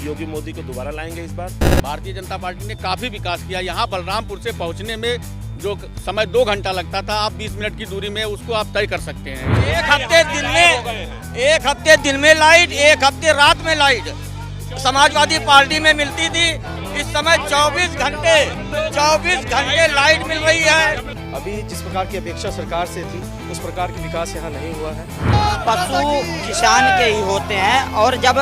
योगी मोदी को दोबारा लाएंगे इस बार। भारतीय जनता पार्टी ने काफी विकास किया। यहाँ बलरामपुर से पहुँचने में जो समय 2 घंटा लगता था, आप 20 मिनट की दूरी में उसको आप तय कर सकते हैं। एक हफ्ते दिन में लाइट, एक हफ्ते रात में लाइट समाजवादी पार्टी में मिलती थी। इस समय 24 घंटे लाइट मिल रही है। अभी जिस प्रकार की अपेक्षा सरकार से थी उस प्रकार की विकास यहाँ नहीं हुआ है। पशु किसान के ही होते हैं और जब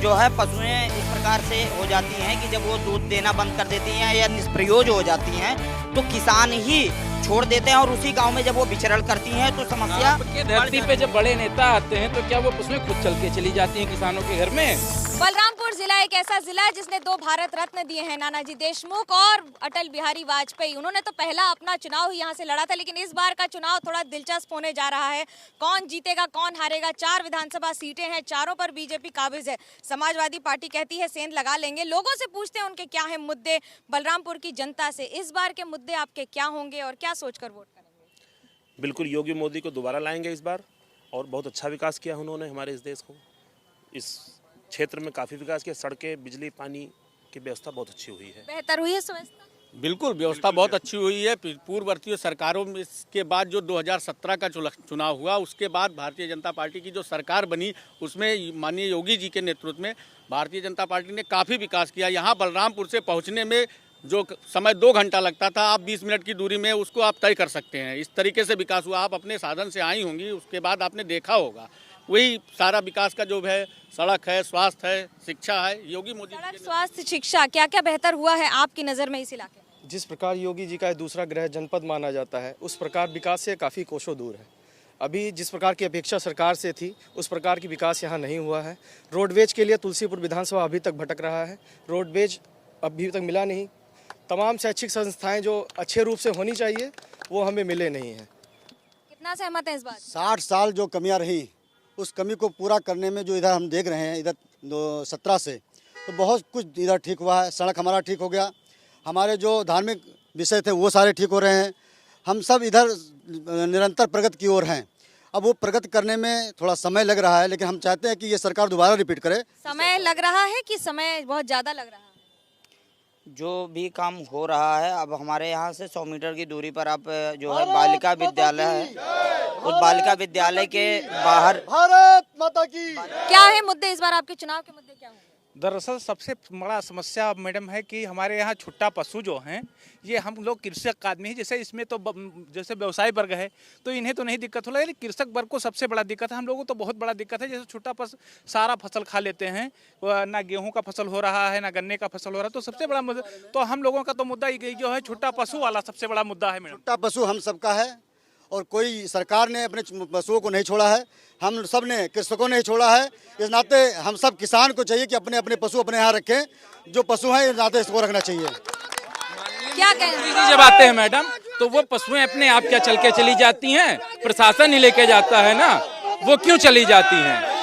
जो है पशुएं इस प्रकार से हो जाती हैं कि जब वो दूध देना बंद कर देती हैं या निष्प्रयोज हो जाती हैं तो किसान ही छोड़ देते हैं और उसी गांव में जब वो विचरण करती हैं तो समस्या धरती पे जब बड़े नेता आते हैं तो क्या वो उसमें खुद चल के चली जाती हैं किसानों के घर में। बलरामपुर जिला एक ऐसा जिला है जिसने 2 भारत रत्न दिए हैं, नानाजी देशमुख और अटल बिहारी वाजपेयी। उन्होंने तो पहला अपना चुनाव ही यहाँ से लड़ा था, लेकिन इस बार का चुनाव थोड़ा दिलचस्प होने जा रहा है। कौन जीतेगा, कौन हारेगा। 4 विधानसभा सीटें हैं, चारों पर बीजेपी काबिज है। समाजवादी पार्टी कहती है सेंध लगा लेंगे। लोगों से पूछते हैं उनके क्या है मुद्दे, बलरामपुर की जनता से इस बार के मुद्दे आपके क्या होंगे और क्या सोचकर वोट करेंगे। बिल्कुल योगी मोदी को दोबारा लाएंगे इस बार, और बहुत अच्छा विकास किया उन्होंने हमारे इस देश को। इस क्षेत्र में काफ़ी विकास किया, सड़कें, बिजली, पानी की व्यवस्था बहुत अच्छी हुई है। बेहतर हुई है व्यवस्था। बिल्कुल व्यवस्था बहुत अच्छी हुई है। पूर्ववर्ती सरकारों में इसके बाद जो 2017 का चुनाव हुआ, उसके बाद भारतीय जनता पार्टी की जो सरकार बनी उसमें माननीय योगी जी के नेतृत्व में भारतीय जनता पार्टी ने काफ़ी विकास किया। यहाँ बलरामपुर से पहुँचने में जो समय 2 घंटा लगता था, आप 20 मिनट की दूरी में उसको आप तय कर सकते हैं। इस तरीके से विकास हुआ। आप अपने साधन से आई होंगी, उसके बाद आपने देखा होगा वही सारा विकास का जो है, सड़क है, स्वास्थ्य है, शिक्षा है। योगी मोदी सड़क, स्वास्थ्य, शिक्षा, क्या क्या बेहतर हुआ है आपकी नज़र में इस इलाके में। जिस प्रकार योगी जी का दूसरा गृह जनपद माना जाता है उस प्रकार विकास से काफ़ी कोसों दूर है। अभी जिस प्रकार की अपेक्षा सरकार से थी उस प्रकार की विकास यहाँ नहीं हुआ है। रोडवेज के लिए तुलसीपुर विधानसभा अभी तक भटक रहा है, रोडवेज अभी तक मिला नहीं। तमाम शैक्षिक संस्थाएं जो अच्छे रूप से होनी चाहिए वो हमें मिले नहीं हैं। कितना सहमत है इस बात। 60 साल जो कमियां रही उस कमी को पूरा करने में जो इधर हम देख रहे हैं, इधर 17 से तो बहुत कुछ इधर ठीक हुआ है। सड़क हमारा ठीक हो गया, हमारे जो धार्मिक विषय थे वो सारे ठीक हो रहे हैं। हम सब इधर निरंतर प्रगति की ओर हैं। अब वो प्रगति करने में थोड़ा समय लग रहा है, लेकिन हम चाहते हैं कि ये सरकार दोबारा रिपीट करे। समय लग रहा है कि समय बहुत ज़्यादा लग रहा है। जो भी काम हो रहा है, अब हमारे यहाँ से 100 मीटर की दूरी पर आप जो है बालिका विद्यालय है, उस बालिका विद्यालय के बाहर भारत माता की। क्या है मुद्दे इस बार आपके चुनाव के मुद्दे क्या होंगे। दरअसल सबसे बड़ा समस्या मैडम है कि हमारे यहाँ छुट्टा पशु जो हैं, ये हम लोग कृषक आदमी हैं। जैसे इसमें तो जैसे व्यवसाय वर्ग है तो इन्हें तो नहीं दिक्कत हो रहा है, लेकिन कृषक वर्ग को सबसे बड़ा दिक्कत है। हम लोगों को तो बहुत बड़ा दिक्कत है। जैसे छुट्टा पशु सारा फसल खा लेते हैं, ना गेहूं का फसल हो रहा है, ना गन्ने का फसल हो रहा है। तो सबसे बड़ा मुद्दा तो हम लोगों का तो मुद्दा जो है छुट्टा पशु वाला सबसे बड़ा मुद्दा है मैडम। छुट्टा पशु हम सबका है और कोई सरकार ने अपने पशुओं को नहीं छोड़ा है, हम सब ने, कृषकों ने छोड़ा है। इस नाते हम सब किसान को चाहिए कि अपने अपने पशु अपने यहाँ रखें। जो पशु हैं इस नाते इसको रखना चाहिए। क्या कहेंगे जब आते हैं मैडम तो वो पशुएं अपने आप क्या चल के चली जाती हैं, प्रशासन ही लेके जाता है ना, वो क्यों चली जाती हैं।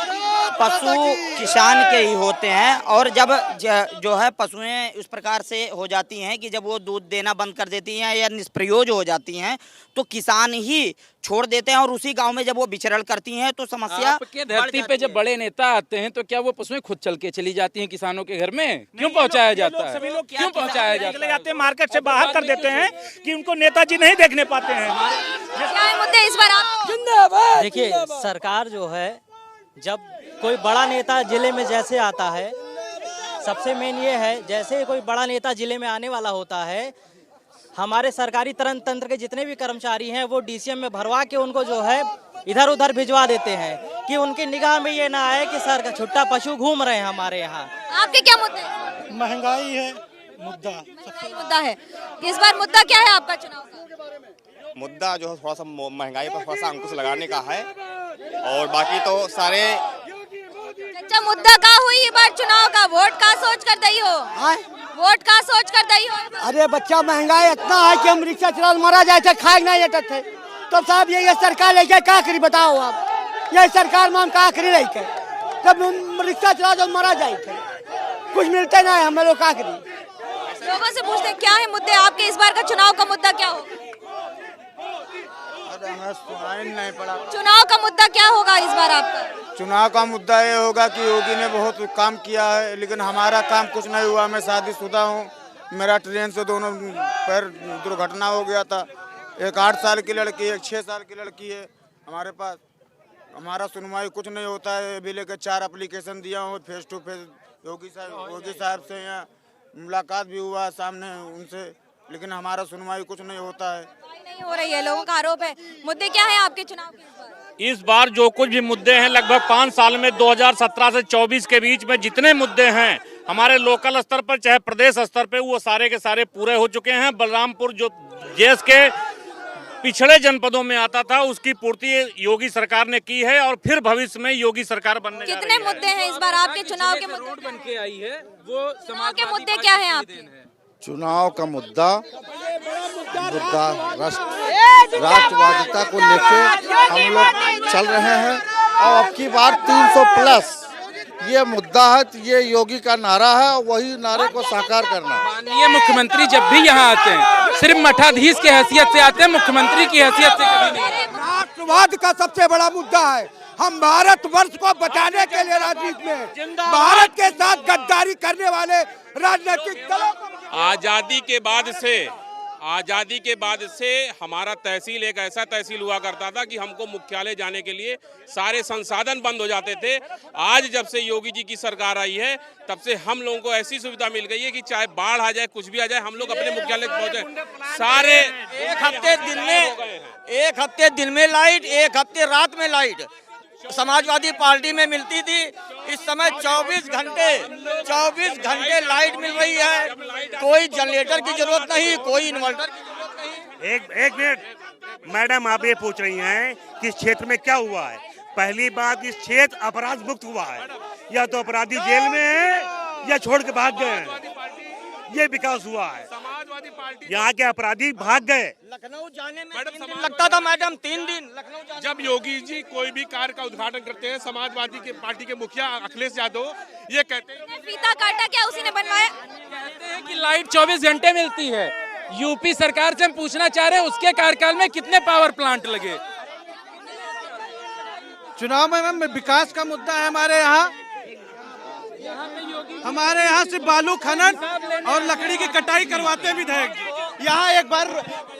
पशु किसान के ही होते हैं और जब जो है पशुएं उस प्रकार से हो जाती हैं कि जब वो दूध देना बंद कर देती हैं या निष्प्रयोज हो जाती हैं तो किसान ही छोड़ देते हैं और उसी गांव में जब वो विचरण करती हैं तो समस्या आपके धरती पे जब बड़े नेता आते हैं तो क्या वो पशुएं खुद चल के चली जाती हैं किसानों के घर में। क्यों पहुंचाया जाता है, क्यों पहुंचाया जाते हैं, मार्केट से बाहर कर देते हैं कि उनको नेताजी नहीं देखने पाते हैं। क्या है मुद्दे इस बार आप। देखिए, सरकार जो है जब कोई बड़ा नेता जिले में जैसे आता है, सबसे मेन ये है, जैसे कोई बड़ा नेता जिले में आने वाला होता है, हमारे सरकारी तंत्र के जितने भी कर्मचारी हैं वो डीसीएम में भरवा के उनको जो है इधर उधर भिजवा देते हैं कि उनकी निगाह में ये ना आए कि सर छुट्टा पशु घूम रहे हैं हमारे यहाँ। आपके क्या मुद्दे। महंगाई है मुद्दा, मुद्दा है इस बार। मुद्दा क्या है आपका चुनाव का। मुद्दा जो है थोड़ा सा महंगाई पर थोड़ा सा अंकुश लगाने का है और बाकी तो सारे। अच्छा, मुद्दा का हुई ये बार चुनाव का। वोट का सोच कर दई हो, वोट का सोच कर दई हो। अरे बच्चा, महंगाई इतना है कि हम रिक्शा चला मरा जाए थे, खाए नहीं जाते थे। तो साहब ये सरकार लेके क्या करी बताओ आप। ये सरकार में हम क्या करी रही थे, जब रिक्शा चला तो मरा जाए थे, कुछ मिलते ना है हम लोग क्या करी। लोगों से पूछते क्या है मुद्दे आपके इस बार का चुनाव का मुद्दा क्या हो। हमें सुनाई नहीं पड़ा। चुनाव का मुद्दा क्या होगा इस बार आपका? चुनाव का मुद्दा ये होगा कि योगी ने बहुत काम किया है, लेकिन हमारा काम कुछ नहीं हुआ। मैं शादीशुदा हूँ, मेरा ट्रेन से दोनों पैर दुर्घटना हो गया था। एक 8 साल की लड़की, एक 6 साल की लड़की है हमारे पास। हमारा सुनवाई कुछ नहीं होता है। अभी लेकर 4 एप्लीकेशन दिया हूँ, फेस टू फेस योगी साहब से यहाँ मुलाकात भी हुआ सामने उनसे, लेकिन हमारा सुनवाई कुछ नहीं होता है। नहीं हो रही है, लोगों का आरोप है। मुद्दे क्या है आपके चुनाव के इस बार? जो कुछ भी मुद्दे हैं लगभग 5 साल में 2017 से 24 के बीच में जितने मुद्दे हैं हमारे लोकल स्तर पर चाहे प्रदेश स्तर पे, वो सारे के सारे पूरे हो चुके हैं। बलरामपुर जो देश के पिछड़े जनपदों में आता था उसकी पूर्ति योगी सरकार ने की है और फिर भविष्य में योगी सरकार बनने जा रही है। कितने मुद्दे हैं इस बार आपके चुनाव के मुद्दे? रोड बन के आई है वो चुनाव के मुद्दे क्या हैं आपके? चुनाव का मुद्दा राष्ट्रवादिता को लेके हम लोग चल रहे हैं और अब की बार 300 प्लस ये मुद्दा है। तो ये योगी का नारा है, वही नारे को साकार करना। माननीय मुख्यमंत्री जब भी यहाँ आते हैं सिर्फ मठाधीश की हैसियत से आते हैं, मुख्यमंत्री की हैसियत से कभी नहीं। राष्ट्रवाद का सबसे बड़ा मुद्दा है। हम भारत वर्ष को बचाने के लिए राजनीति में भारत के साथ गद्दारी करने वाले राजनीतिक दलों को आजादी के बाद से हमारा तहसील एक ऐसा तहसील हुआ करता था कि हमको मुख्यालय जाने के लिए सारे संसाधन बंद हो जाते थे। आज जब से योगी जी की सरकार आई है तब से हम लोगों को ऐसी सुविधा मिल गई है कि चाहे बाढ़ आ जाए, कुछ भी आ जाए, हम लोग अपने मुख्यालय पहुंचे। सारे एक हफ्ते दिन में लाइट, एक हफ्ते रात में लाइट समाजवादी पार्टी में मिलती थी। इस समय 24 घंटे लाइट मिल रही है। कोई जनरेटर की जरूरत नहीं, कोई इन्वर्टर की जरूरत नहीं। एक मिनट मैडम, आप ये पूछ रही हैं कि इस क्षेत्र में क्या हुआ है। पहली बात, इस क्षेत्र अपराध मुक्त हुआ है। या तो अपराधी जेल में है या छोड़ के भाग गए हैं, ये विकास हुआ है। यहाँ के अपराधी भाग गए। लखनऊ जाने में 3 दिन लगता था मैडम, 3 दिन लखनऊ जाने। जब योगी जी कोई भी कार्य का उद्घाटन करते हैं, समाजवादी के पार्टी के मुखिया अखिलेश यादव ये कहते हैं फीता काटा, क्या उसी ने बनवाया? कहते हैं कि लाइट 24 घंटे मिलती है। यूपी सरकार से हम पूछना चाह रहे हैं उसके कार्यकाल में कितने पावर प्लांट लगे? चुनाव में विकास का मुद्दा है हमारे यहाँ से बालू खनन और लकड़ी की कटाई करवाते भी थे। यहाँ एक बार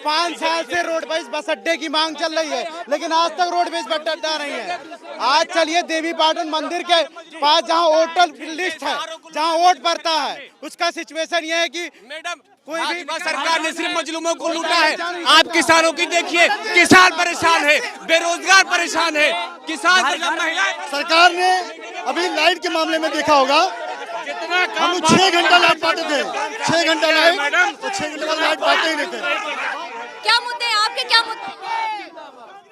5 साल से रोडवेज बस अड्डे की मांग चल रही है, लेकिन आज तक रोडवेज बस अड्डा नहीं है। आज चलिए देवी पाटन मंदिर के पास जहाँ वोटर लिस्ट है, जहाँ वोट पड़ता है, उसका सिचुएशन ये है कि मैडम कोई भी सरकार ने सिर्फ मजलूमों को लूटा है। आप किसानों की देखिए, किसान परेशान है, बेरोजगार परेशान है, किसान सरकार ने अभी लाइट के मामले में देखा होगा, हम 6 घंटा लाइट पाते थे, 6 घंटा लाइट, तो 6 घंटे बाद लाइट पाते ही नहीं थे। क्या मुद्दे हैं आपके? क्या मुद्दे,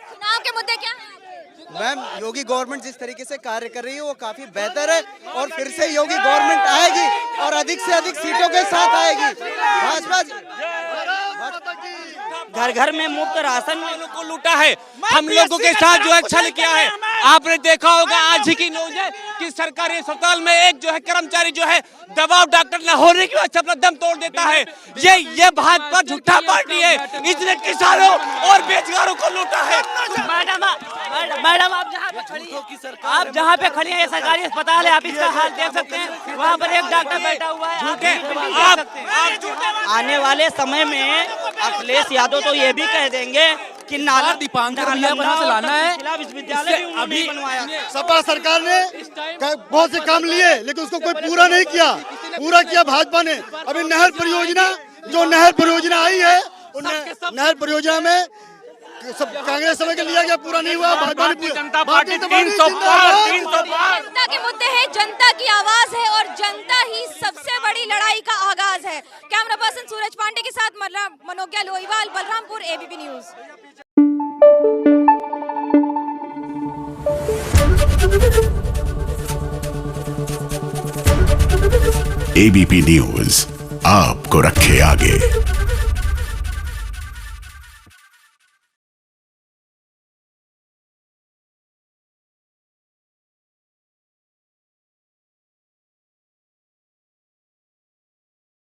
चुनाव के मुद्दे क्या हैं? मैम, योगी गवर्नमेंट जिस तरीके से कार्य कर रही है वो काफी बेहतर है और फिर से योगी गवर्नमेंट आएगी और अधिक से अधिक सीटों के साथ आएगी। भाजपा घर घर में मुफ्त राशन को लूटा है, हम लोगों के साथ जो अच्छा किया है। आपने देखा होगा आज ही की न्यूज है कि सरकारी अस्पताल में एक जो है कर्मचारी जो है दबाव डॉक्टर न होने की वजह से अपना दम तोड़ देता है। ये भाजपा झूठा पार्टी है, इसने किसानों और बेरोजगारों को लूटा है। मैडम आप जहाँ पे खड़ी है सरकारी अस्पताल है, आप इसका हाल देख सकते हैं। वहाँ पर एक डॉक्टर बैठा हुआ है। आने वाले समय में अखिलेश यादव तो ये भी कह देंगे कि नाला दीपांकर भैया बना से लाना है। जिला विश्वविद्यालय भी उन्होंने बनवाया। सपा सरकार ने बहुत से काम लिए, लेकिन उसको कोई पूरा नहीं किया। पूरा किया भाजपा ने। अभी नहर परियोजना आई है, नहर परियोजना में सब कांग्रेस समय के लिया गया, पूरा नहीं हुआ। भारतीय जनता पार्टी 300 पार। जनता के मुद्दे हैं, जनता की आवाज है और जनता ही सबसे बड़ी लड़ाई का आगाज है। कैमरा पर्सन सूरज पांडे के साथ Manogya Loiwal, Balrampur, ABP news. ABP news आपको रखे आगे।